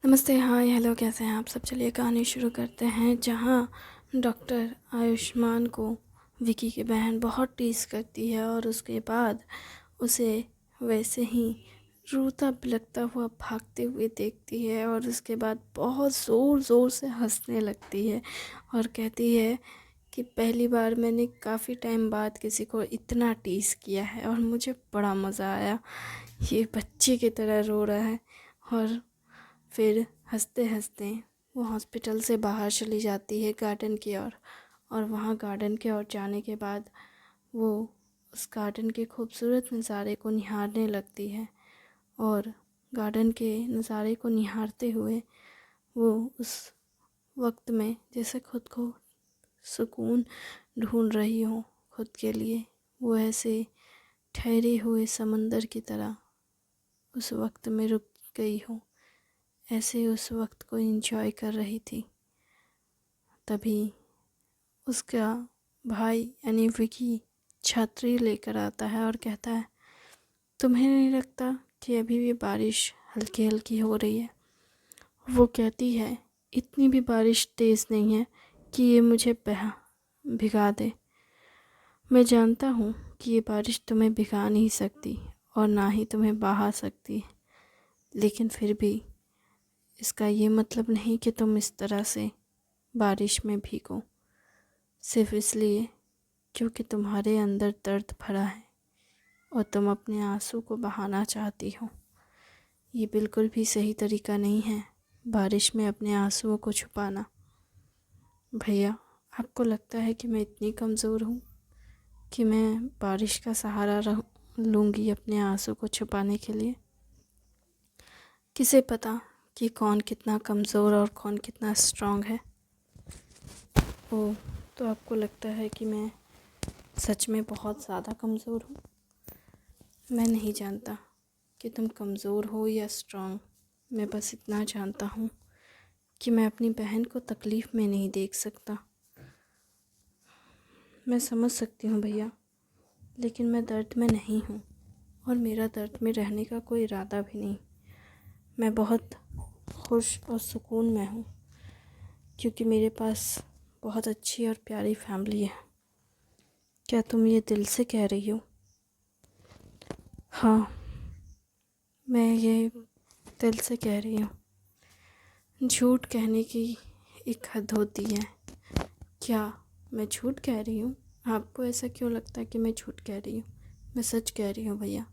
नमस्ते, हाय, हेलो, कैसे हैं आप सब। चलिए कहानी शुरू करते हैं। जहाँ डॉक्टर आयुष्मान को विकी की बहन बहुत टीस करती है और उसके बाद उसे वैसे ही रोता बिलखता हुआ भागते हुए देखती है और उसके बाद बहुत ज़ोर ज़ोर से हंसने लगती है और कहती है कि पहली बार मैंने काफ़ी टाइम बाद किसी को इतना टीस किया है और मुझे बड़ा मज़ा आया। ये बच्चे की तरह रो रहा है। और फिर हंसते हंसते वो हॉस्पिटल से बाहर चली जाती है गार्डन की ओर। और वहाँ गार्डन की ओर जाने के बाद वो उस गार्डन के खूबसूरत नज़ारे को निहारने लगती है। और गार्डन के नज़ारे को निहारते हुए वो उस वक्त में जैसे खुद को सुकून ढूंढ रही हो खुद के लिए, वो ऐसे ठहरे हुए समंदर की तरह उस वक्त में रुक गई हो, ऐसे उस वक्त को एंजॉय कर रही थी। तभी उसका भाई यानी विकी छतरी लेकर आता है और कहता है, तुम्हें नहीं लगता कि अभी भी बारिश हल्की हल्की हो रही है? वो कहती है, इतनी भी बारिश तेज़ नहीं है कि ये मुझे भिगा दे। मैं जानता हूँ कि ये बारिश तुम्हें भिगा नहीं सकती और ना ही तुम्हें बहा सकती, लेकिन फिर भी इसका ये मतलब नहीं कि तुम इस तरह से बारिश में भीगो सिर्फ इसलिए क्योंकि तुम्हारे अंदर दर्द भरा है और तुम अपने आंसू को बहाना चाहती हो। ये बिल्कुल भी सही तरीका नहीं है बारिश में अपने आंसुओं को छुपाना। भैया, आपको लगता है कि मैं इतनी कमज़ोर हूँ कि मैं बारिश का सहारा लूँगी अपने आंसू को छुपाने के लिए? किसे पता कि कौन कितना कमज़ोर और कौन कितना स्ट्रांग है। ओह, तो आपको लगता है कि मैं सच में बहुत ज़्यादा कमज़ोर हूँ? मैं नहीं जानता कि तुम कमज़ोर हो या स्ट्रांग। मैं बस इतना जानता हूँ कि मैं अपनी बहन को तकलीफ़ में नहीं देख सकता। मैं समझ सकती हूँ भैया, लेकिन मैं दर्द में नहीं हूँ और मेरा दर्द में रहने का कोई इरादा भी नहीं। मैं बहुत खुश और सुकून में हूँ क्योंकि मेरे पास बहुत अच्छी और प्यारी फैमिली है। क्या तुम ये दिल से कह रही हो? हाँ, मैं ये दिल से कह रही हूँ। झूठ कहने की एक हद होती है। क्या मैं झूठ कह रही हूँ? आपको ऐसा क्यों लगता है कि मैं झूठ कह रही हूँ? मैं सच कह रही हूँ भैया।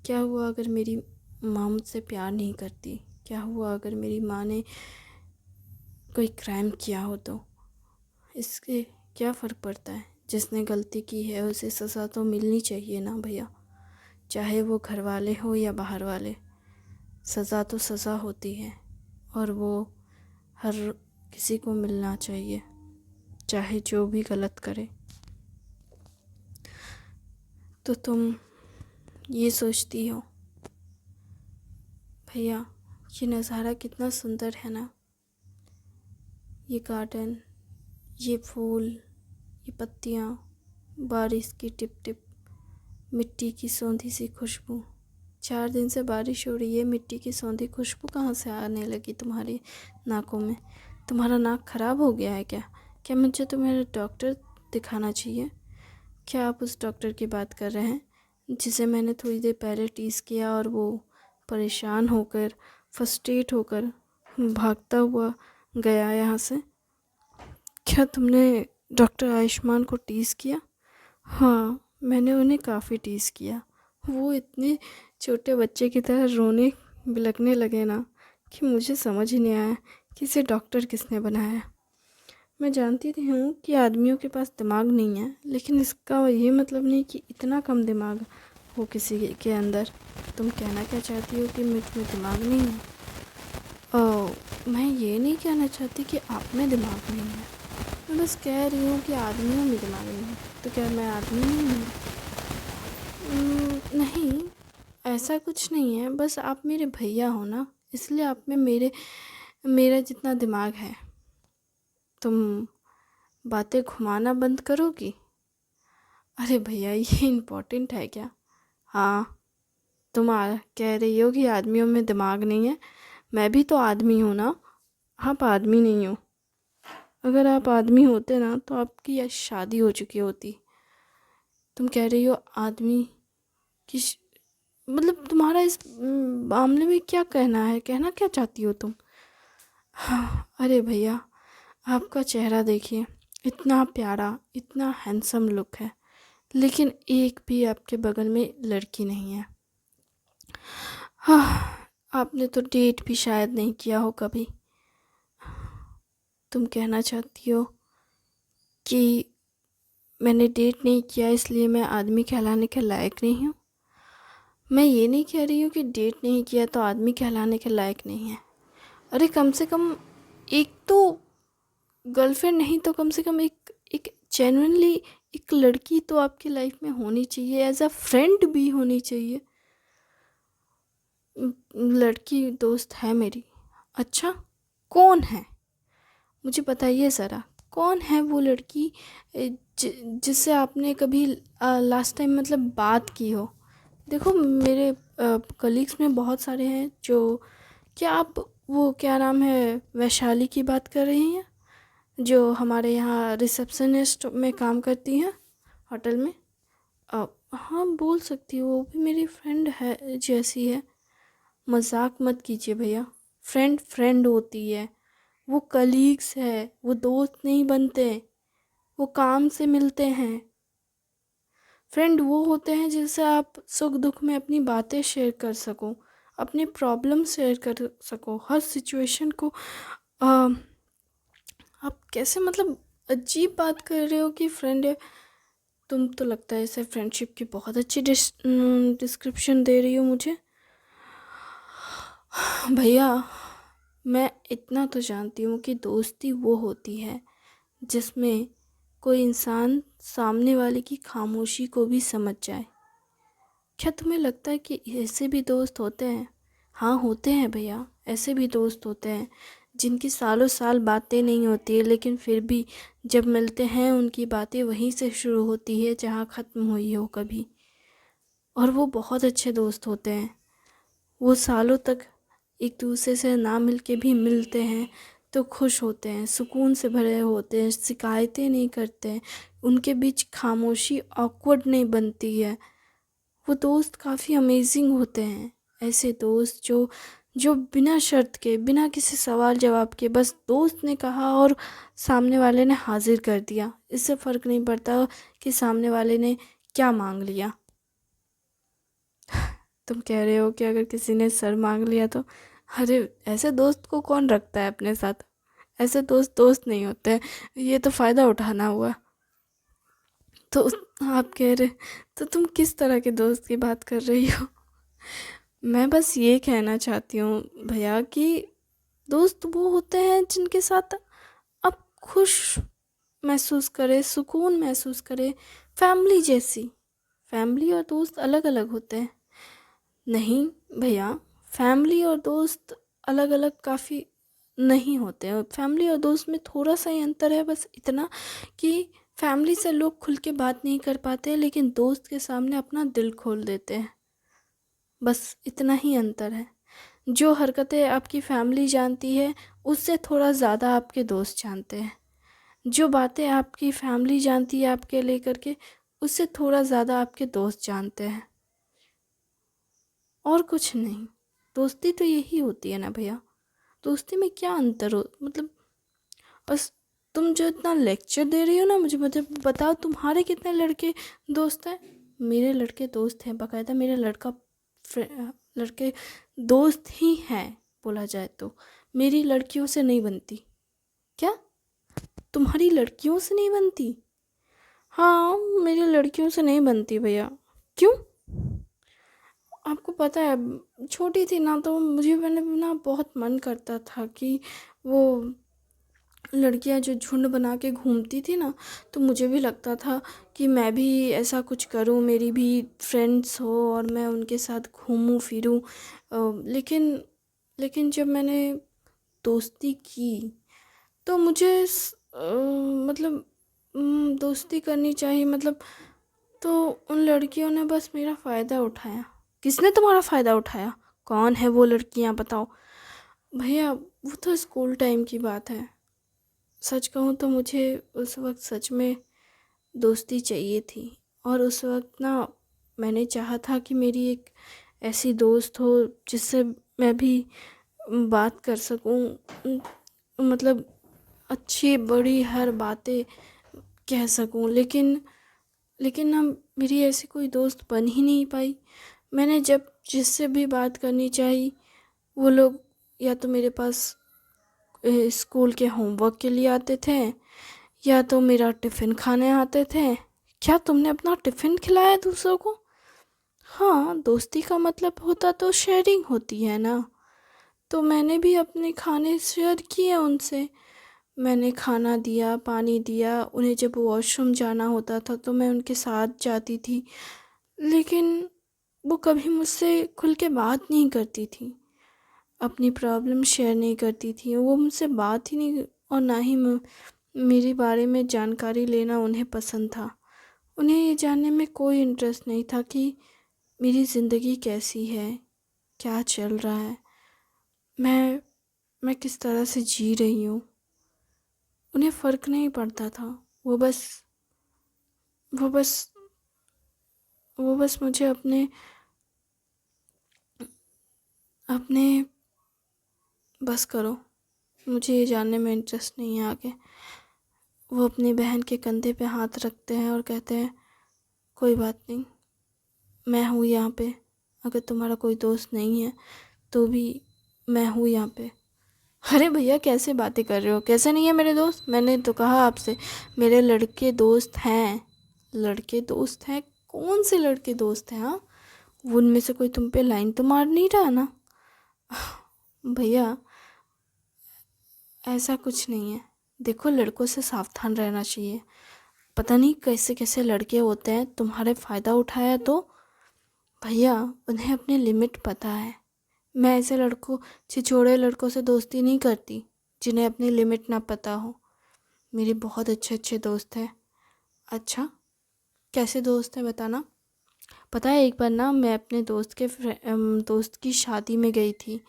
क्या हुआ अगर मेरी माँ मुझसे प्यार नहीं करती? क्या हुआ अगर मेरी माँ ने कोई क्राइम किया हो तो? इसके क्या फ़र्क पड़ता है? जिसने गलती की है उसे सज़ा तो मिलनी चाहिए ना भैया, चाहे वो घर वाले हो या बाहर वाले। सज़ा तो सज़ा होती है और वो हर किसी को मिलना चाहिए, चाहे जो भी गलत करे। तो तुम ये सोचती हो? भैया, ये नज़ारा कितना सुंदर है ना। ये गार्डन, ये फूल, ये पत्तियाँ, बारिश की टिप टिप, मिट्टी की सौंधी सी खुशबू। 4 दिन से बारिश हो रही है, मिट्टी की सौंधी खुशबू कहाँ से आने लगी तुम्हारी नाकों में? तुम्हारा नाक ख़राब हो गया है क्या? क्या मुझे तुम्हें डॉक्टर दिखाना चाहिए? क्या आप उस डॉक्टर की बात कर रहे हैं जिसे मैंने थोड़ी देर पहले टीस किया और वो परेशान होकर, फ्रस्ट्रेट होकर भागता हुआ गया यहाँ से? क्या तुमने डॉक्टर आयुष्मान को टीस किया? हाँ, मैंने उन्हें काफ़ी टीस किया। वो इतने छोटे बच्चे की तरह रोने बिलखने लगे ना कि मुझे समझ ही नहीं आया कि इसे डॉक्टर किसने बनाया। मैं जानती थी हूँ कि आदमियों के पास दिमाग नहीं है, लेकिन इसका ये मतलब नहीं कि इतना कम दिमाग हो किसी के अंदर। तुम कहना क्या चाहती हो कि मुझ में दिमाग नहीं है? मैं ये नहीं कहना चाहती कि आप में दिमाग नहीं है। मैं बस कह रही हूँ कि आदमियों में दिमाग नहीं है। तो क्या मैं आदमी नहीं हूँ? नहीं, ऐसा कुछ नहीं है। बस आप मेरे भैया हो ना, इसलिए आप में मेरा जितना दिमाग है। तुम बातें घुमाना बंद करोगी? अरे भैया, ये इम्पोर्टेंट है क्या? हाँ, तुम कह रही हो कि आदमियों में दिमाग नहीं है। मैं भी तो आदमी हूँ ना, आप आदमी नहीं हो। अगर आप आदमी होते ना तो आपकी आज शादी हो चुकी होती। तुम कह रही हो आदमी की मतलब तुम्हारा इस मामले में क्या कहना है, कहना क्या चाहती हो तुम? हाँ, अरे भैया, आपका चेहरा देखिए, इतना प्यारा, इतना हैंडसम लुक है, लेकिन एक भी आपके बगल में लड़की नहीं है। हाँ, आपने तो डेट भी शायद नहीं किया हो कभी। तुम कहना चाहती हो कि मैंने डेट नहीं किया इसलिए मैं आदमी कहलाने के लायक नहीं हूँ? मैं ये नहीं कह रही हूँ कि डेट नहीं किया तो आदमी कहलाने के लायक नहीं है। अरे कम से कम एक तो गर्लफ्रेंड नहीं तो कम से कम एक एक जेन्युइनली एक लड़की तो आपकी लाइफ में होनी चाहिए, एज अ फ्रेंड भी होनी चाहिए। लड़की दोस्त है मेरी। अच्छा, कौन है? मुझे बताइए ज़रा, कौन है वो लड़की जिससे आपने कभी लास्ट टाइम मतलब बात की हो? देखो मेरे कलीग्स में बहुत सारे हैं जो, क्या आप वो क्या नाम है वैशाली की बात कर रही हैं जो हमारे यहाँ रिसेप्शनिस्ट में काम करती हैं होटल में? हाँ बोल सकती हो, वो भी मेरी फ्रेंड है जैसी है। मजाक मत कीजिए भैया, फ्रेंड फ्रेंड होती है, वो कलीग्स है, वो दोस्त नहीं बनते, वो काम से मिलते हैं। फ्रेंड वो होते हैं जिनसे आप सुख दुख में अपनी बातें शेयर कर सको, अपने प्रॉब्लम शेयर कर सको, हर सिचुएशन को आ, आप कैसे मतलब अजीब बात कर रहे हो कि फ्रेंड है। तुम तो लगता है ऐसे फ्रेंडशिप की बहुत अच्छी डिस्क्रिप्शन दे रही हो मुझे। भैया, मैं इतना तो जानती हूँ कि दोस्ती वो होती है जिसमें कोई इंसान सामने वाले की खामोशी को भी समझ जाए। क्या तुम्हें लगता है कि ऐसे भी दोस्त होते हैं? हाँ होते हैं भैया, ऐसे भी दोस्त होते हैं जिनकी सालों साल बातें नहीं होती है, लेकिन फिर भी जब मिलते हैं उनकी बातें वहीं से शुरू होती है जहाँ ख़त्म हुई हो कभी। और वो बहुत अच्छे दोस्त होते हैं। वो सालों तक एक दूसरे से ना मिल के भी मिलते हैं तो खुश होते हैं, सुकून से भरे होते हैं, शिकायतें नहीं करते हैं, उनके बीच खामोशी ऑकवर्ड नहीं बनती है। वो दोस्त काफ़ी अमेजिंग होते हैं। ऐसे दोस्त जो जो बिना शर्त के, बिना किसी सवाल जवाब के, बस दोस्त ने कहा और सामने वाले ने हाजिर कर दिया, इससे फ़र्क नहीं पड़ता कि सामने वाले ने क्या मांग लिया। तुम कह रहे हो कि अगर किसी ने सर मांग लिया तो? अरे ऐसे दोस्त को कौन रखता है अपने साथ? ऐसे दोस्त दोस्त नहीं होते हैं, ये तो फ़ायदा उठाना हुआ। तो आप कह रहे, तो तुम किस तरह के दोस्त की बात कर रही हो? मैं बस ये कहना चाहती हूँ भैया कि दोस्त वो होते हैं जिनके साथ आप खुश महसूस करें, सुकून महसूस करें, फैमिली जैसी। फैमिली और दोस्त अलग अलग होते हैं। नहीं भैया, फैमिली और दोस्त अलग अलग काफ़ी नहीं होते हैं। फैमिली और दोस्त में थोड़ा सा ही अंतर है, बस इतना कि फैमिली से लोग खुल के बात नहीं कर पाते लेकिन दोस्त के सामने अपना दिल खोल देते हैं, बस इतना ही अंतर है। जो हरकतें आपकी फैमिली जानती है उससे थोड़ा ज़्यादा आपके दोस्त जानते हैं। जो बातें आपकी फैमिली जानती है आपके लेकर के, उससे थोड़ा ज़्यादा आपके दोस्त जानते हैं, और कुछ नहीं। दोस्ती तो यही होती है ना भैया, दोस्ती में क्या अंतर हो मतलब। बस तुम जो इतना लेक्चर दे रही हो ना मुझे बताओ तुम्हारे कितने लड़के दोस्त हैं? मेरे लड़के दोस्त हैं बाकायदा, मेरे लड़के दोस्त ही हैं बोला जाए तो। मेरी लड़कियों से नहीं बनती। क्या तुम्हारी लड़कियों से नहीं बनती? हाँ मेरी लड़कियों से नहीं बनती भैया। क्यों? आपको पता है छोटी थी ना तो मैंने ना बहुत मन करता था कि वो लड़कियां जो झुंड बना के घूमती थी ना, तो मुझे भी लगता था कि मैं भी ऐसा कुछ करूं, मेरी भी फ्रेंड्स हो और मैं उनके साथ घूमूं फिरूं। लेकिन लेकिन जब मैंने दोस्ती की तो मुझे मतलब दोस्ती करनी चाहिए मतलब, तो उन लड़कियों ने बस मेरा फ़ायदा उठाया। किसने तुम्हारा फ़ायदा उठाया? कौन है वो लड़कियां बताओ? भैया वो तो स्कूल टाइम की बात है। सच कहूँ तो मुझे उस वक्त सच में दोस्ती चाहिए थी। और उस वक्त ना मैंने चाहा था कि मेरी एक ऐसी दोस्त हो जिससे मैं भी बात कर सकूं, मतलब अच्छी बड़ी हर बातें कह सकूं। लेकिन ना मेरी ऐसी कोई दोस्त बन ही नहीं पाई। मैंने जब जिससे भी बात करनी चाहिए वो लोग या तो मेरे पास स्कूल के होमवर्क के लिए आते थे या तो मेरा टिफ़िन खाने आते थे। क्या तुमने अपना टिफ़िन खिलाया दूसरों को? हाँ, दोस्ती का मतलब होता तो शेयरिंग होती है ना। तो मैंने भी अपने खाने शेयर किए उनसे। मैंने खाना दिया, पानी दिया, उन्हें जब वॉशरूम जाना होता था तो मैं उनके साथ जाती थी। लेकिन वो कभी मुझसे खुल के बात नहीं करती थी, अपनी प्रॉब्लम शेयर नहीं करती थी। वो मुझसे बात ही नहीं, और ना ही मेरे बारे में जानकारी लेना उन्हें पसंद था। उन्हें ये जानने में कोई इंटरेस्ट नहीं था कि मेरी ज़िंदगी कैसी है, क्या चल रहा है, मैं मैं किस तरह से जी रही हूँ। उन्हें फ़र्क नहीं पड़ता था। वो बस वो बस वो बस मुझे अपने अपने बस करो, मुझे ये जानने में इंटरेस्ट नहीं है आगे। वो अपनी बहन के कंधे पे हाथ रखते हैं और कहते हैं, कोई बात नहीं, मैं हूँ यहाँ पे। अगर तुम्हारा कोई दोस्त नहीं है तो भी मैं हूँ यहाँ पे। अरे भैया कैसे बातें कर रहे हो, कैसे नहीं है मेरे दोस्त? मैंने तो कहा आपसे मेरे लड़के दोस्त हैं। लड़के दोस्त हैं? कौन से लड़के दोस्त हैं? हाँ, वो उनमें से कोई तुम पे लाइन तो मार नहीं रहा ना? भैया ऐसा कुछ नहीं है। देखो, लड़कों से सावधान रहना चाहिए। पता नहीं कैसे कैसे लड़के होते हैं, तुम्हारे फ़ायदा उठाया तो। भैया उन्हें अपनी लिमिट पता है। मैं ऐसे लड़कों, छिछोरे लड़कों से दोस्ती नहीं करती जिन्हें अपनी लिमिट ना पता हो। मेरे बहुत अच्छे अच्छे दोस्त हैं। अच्छा, कैसे दोस्त हैं बताना? पता है एक बार ना मैं अपने दोस्त की शादी में गई थी।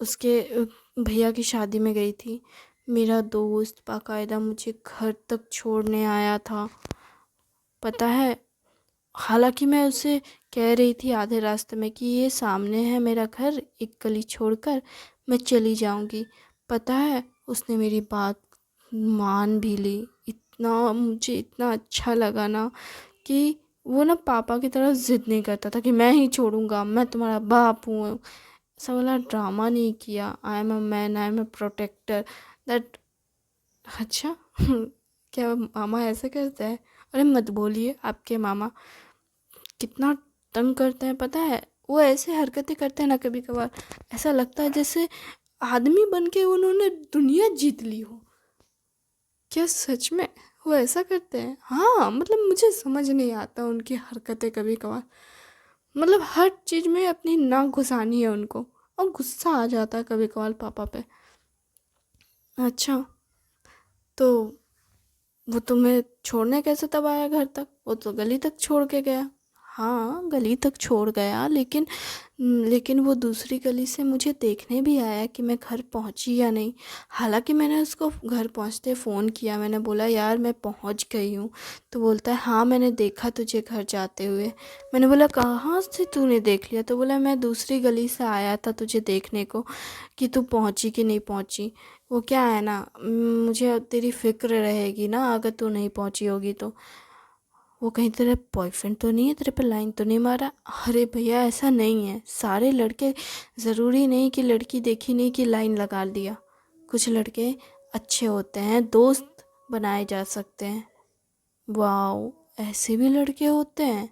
उसके भैया की शादी में गई थी। मेरा दोस्त बाकायदा मुझे घर तक छोड़ने आया था। पता है, हालांकि मैं उसे कह रही थी आधे रास्ते में कि ये सामने है मेरा घर, एक गली छोड़कर मैं चली जाऊंगी। पता है उसने मेरी बात मान भी ली। इतना मुझे इतना अच्छा लगा ना कि वो ना पापा की तरह ज़िद नहीं करता था कि मैं ही छोड़ूंगा, मैं तुम्हारा बाप हूँ। ऐसा वाला ड्रामा नहीं किया। I am a man, I am a protector, that. अच्छा क्या मामा ऐसे करते हैं? अरे मत बोलिए, आपके मामा कितना तंग करते हैं पता है। वो ऐसे हरकतें करते हैं ना कभी कभार, ऐसा लगता है जैसे आदमी बन के उन्होंने दुनिया जीत ली हो। क्या सच में वो ऐसा करते हैं? हाँ, मतलब मुझे समझ नहीं आता उनकी हरकतें कभी कभार। मतलब हर चीज़ में अपनी नाक घुसानी है उनको, और गुस्सा आ जाता है कभी कभार पापा पे। अच्छा, तो वो तुम्हें छोड़ने कैसे तब आया घर तक? वो तो गली तक छोड़ के गया। हाँ, गली तक छोड़ गया, लेकिन वो दूसरी गली से मुझे देखने भी आया कि मैं घर पहुंची या नहीं। हालांकि मैंने उसको घर पहुंचते फ़ोन किया, मैंने बोला यार मैं पहुंच गई हूँ। तो बोलता है हाँ मैंने देखा तुझे घर जाते हुए। मैंने बोला कहाँ से तूने देख लिया? तो बोला मैं दूसरी गली से आया था तुझे देखने को कि तू पहुंची कि नहीं पहुंची। वो क्या है ना, मुझे अब तेरी फिक्र रहेगी ना अगर तू नहीं पहुंची होगी तो। वो कहीं तेरा बॉयफ्रेंड तो नहीं है, तेरे पे लाइन तो नहीं मारा? अरे भैया ऐसा नहीं है, सारे लड़के ज़रूरी नहीं कि लड़की देखी नहीं कि लाइन लगा दिया। कुछ लड़के अच्छे होते हैं, दोस्त बनाए जा सकते हैं। वाओ, ऐसे भी लड़के होते हैं?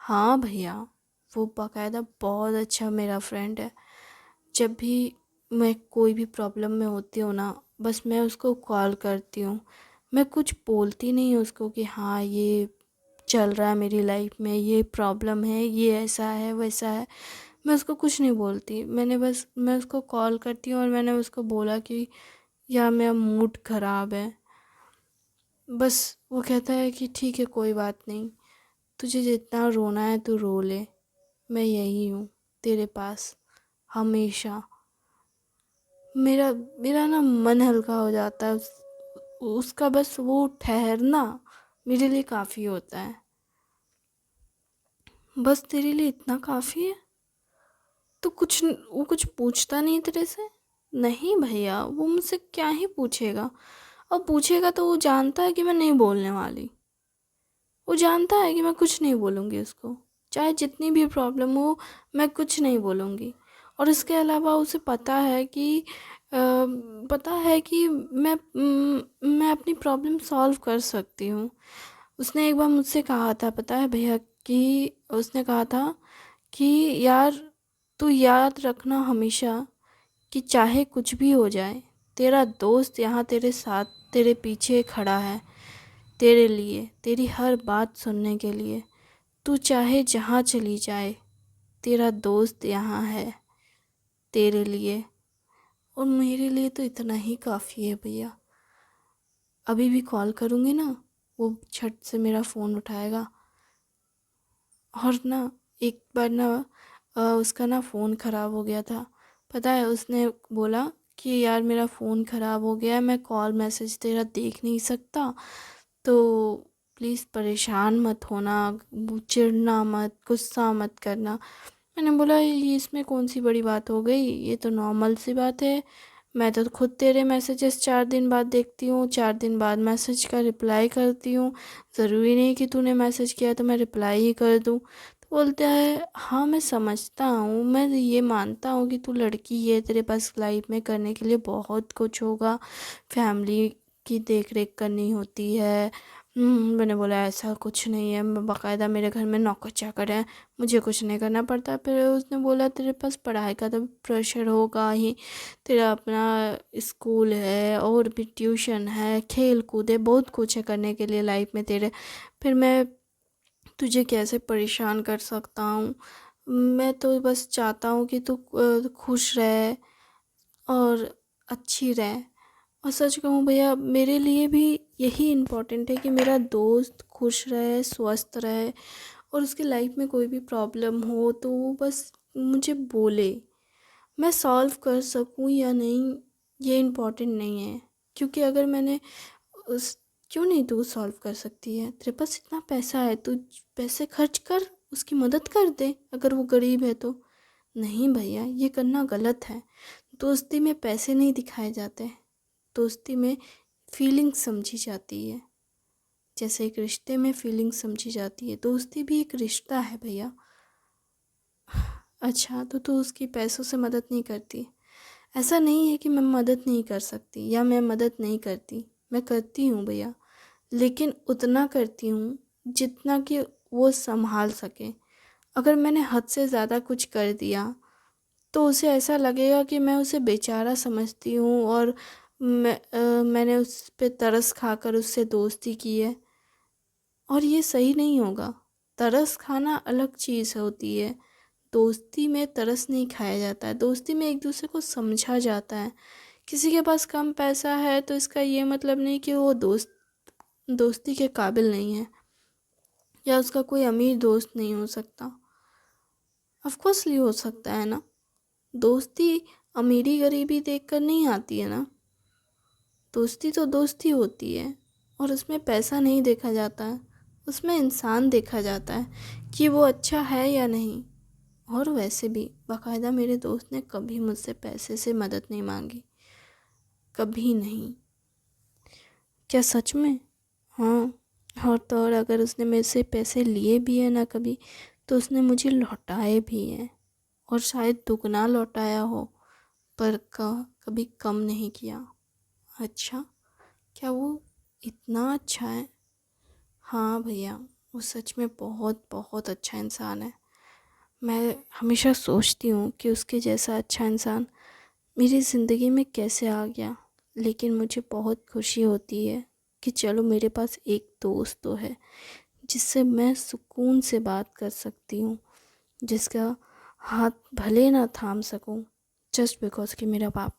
हाँ भैया, वो बाकायदा बहुत अच्छा मेरा फ्रेंड है। जब भी मैं कोई भी प्रॉब्लम में होती हूँ ना, बस मैं उसको कॉल करती हूँ। मैं कुछ बोलती नहीं उसको कि हाँ ये चल रहा है मेरी लाइफ में, ये प्रॉब्लम है, ये ऐसा है वैसा है। मैं उसको कुछ नहीं बोलती। मैं उसको कॉल करती हूँ और मैंने उसको बोला कि यार मेरा मूड ख़राब है। बस वो कहता है कि ठीक है कोई बात नहीं, तुझे जितना रोना है तू रो ले, मैं यही हूँ तेरे पास हमेशा। मेरा मेरा ना मन हल्का हो जाता है। उसका बस वो ठहरना मेरे लिए काफ़ी होता है। बस तेरे लिए इतना काफ़ी है? तो वो कुछ पूछता नहीं तेरे से? नहीं भैया, वो मुझसे क्या ही पूछेगा। और पूछेगा तो वो जानता है कि मैं नहीं बोलने वाली। वो जानता है कि मैं कुछ नहीं बोलूँगी उसको, चाहे जितनी भी प्रॉब्लम हो, मैं कुछ नहीं बोलूँगी। और इसके अलावा उसे पता है कि मैं अपनी प्रॉब्लम सॉल्व कर सकती हूँ। उसने एक बार मुझसे कहा था, पता है भैया, कि उसने कहा था कि यार, तू याद रखना हमेशा कि चाहे कुछ भी हो जाए, तेरा दोस्त यहाँ तेरे साथ, तेरे पीछे खड़ा है, तेरे लिए, तेरी हर बात सुनने के लिए। तू चाहे जहाँ चली जाए, तेरा दोस्त यहाँ है तेरे लिए। और मेरे लिए तो इतना ही काफ़ी है भैया। अभी भी कॉल करूँगी ना, वो झट से मेरा फ़ोन उठाएगा। और ना, एक बार ना उसका ना फ़ोन ख़राब हो गया था। पता है, उसने बोला कि यार मेरा फ़ोन ख़राब हो गया है, मैं कॉल मैसेज तेरा देख नहीं सकता, तो प्लीज़ परेशान मत होना, चिढ़ना मत, गुस्सा मत करना। मैंने बोला ये इसमें कौन सी बड़ी बात हो गई, ये तो नॉर्मल सी बात है। मैं तो खुद तेरे मैसेजेस 4 दिन बाद देखती हूँ, 4 दिन बाद मैसेज का रिप्लाई करती हूँ। ज़रूरी नहीं कि तूने मैसेज किया तो मैं रिप्लाई ही कर दूँ। तो बोलता है हाँ मैं समझता हूँ, मैं ये मानता हूँ कि तू लड़की है, तेरे पास लाइफ में करने के लिए बहुत कुछ होगा, फैमिली की देख रेख करनी होती है। मैंने बोला ऐसा कुछ नहीं है, मैं बाकायदा मेरे घर में नौकर चाकर है, मुझे कुछ नहीं करना पड़ता। फिर उसने बोला तेरे पास पढ़ाई का तो प्रेशर होगा ही, तेरा अपना स्कूल है और भी ट्यूशन है, खेल कूद है, बहुत कुछ है करने के लिए लाइफ में तेरे। फिर मैं तुझे कैसे परेशान कर सकता हूँ? मैं तो बस चाहता हूँ कि तू खुश रहे और अच्छी रहे। और सच कहूँ भैया, मेरे लिए भी यही इम्पोर्टेंट है कि मेरा दोस्त खुश रहे, स्वस्थ रहे, और उसकी लाइफ में कोई भी प्रॉब्लम हो तो वो बस मुझे बोले। मैं सॉल्व कर सकूँ या नहीं, ये इम्पोर्टेंट नहीं है। क्योंकि अगर मैंने उस क्यों नहीं तू सॉल्व कर सकती है? तेरे पास इतना पैसा है, तू पैसे खर्च कर, उसकी मदद कर दे अगर वो गरीब है तो। नहीं भैया, ये करना गलत है। दोस्ती में पैसे नहीं दिखाए जाते, दोस्ती में फीलिंग्स समझी जाती है। जैसे एक रिश्ते में फीलिंग्स समझी जाती है, दोस्ती भी एक रिश्ता है भैया। अच्छा, तो तू उसकी पैसों से मदद नहीं करती? ऐसा नहीं है कि मैं मदद नहीं कर सकती या मैं मदद नहीं करती, मैं करती हूँ भैया, लेकिन उतना करती हूँ जितना कि वो संभाल सके। अगर मैंने हद से ज़्यादा कुछ कर दिया तो उसे ऐसा लगेगा कि मैं उसे बेचारा समझती हूँ, और मैंने उस पे तरस खाकर उससे दोस्ती की है। और ये सही नहीं होगा। तरस खाना अलग चीज़ होती है, दोस्ती में तरस नहीं खाया जाता है। दोस्ती में एक दूसरे को समझा जाता है। किसी के पास कम पैसा है तो इसका ये मतलब नहीं कि वो दोस्ती के काबिल नहीं है, या उसका कोई अमीर दोस्त नहीं हो सकता। ऑफ कोर्सली हो सकता है ना। दोस्ती अमीरी गरीबी देखकर नहीं आती है ना। दोस्ती तो दोस्ती होती है, और उसमें पैसा नहीं देखा जाता है, उसमें इंसान देखा जाता है कि वो अच्छा है या नहीं। और वैसे भी बाकायदा मेरे दोस्त ने कभी मुझसे पैसे से मदद नहीं मांगी, कभी नहीं। क्या सच में? हाँ। और तो और, अगर उसने मेरे से पैसे लिए भी है ना कभी, तो उसने मुझे लौटाए भी हैं, और शायद दुगना लौटाया हो, पर कभी कम नहीं किया। अच्छा, क्या वो इतना अच्छा है? हाँ भैया, वो सच में बहुत बहुत अच्छा इंसान है। मैं हमेशा सोचती हूँ कि उसके जैसा अच्छा इंसान मेरी ज़िंदगी में कैसे आ गया। लेकिन मुझे बहुत खुशी होती है कि चलो मेरे पास एक दोस्त तो है जिससे मैं सुकून से बात कर सकती हूँ, जिसका हाथ भले ना थाम सकूँ, जस्ट बिकॉज कि मेरा बाप।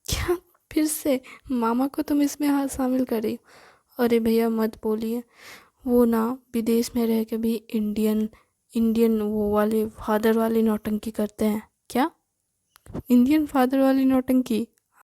क्या? फिर से मामा को तुम इसमें हाथ शामिल कर रही हो? अरे भैया मत बोलिए, वो ना विदेश में रह के भी इंडियन इंडियन वो वाले फादर वाली नौटंकी करते हैं। क्या? इंडियन फादर वाली नौटंकी?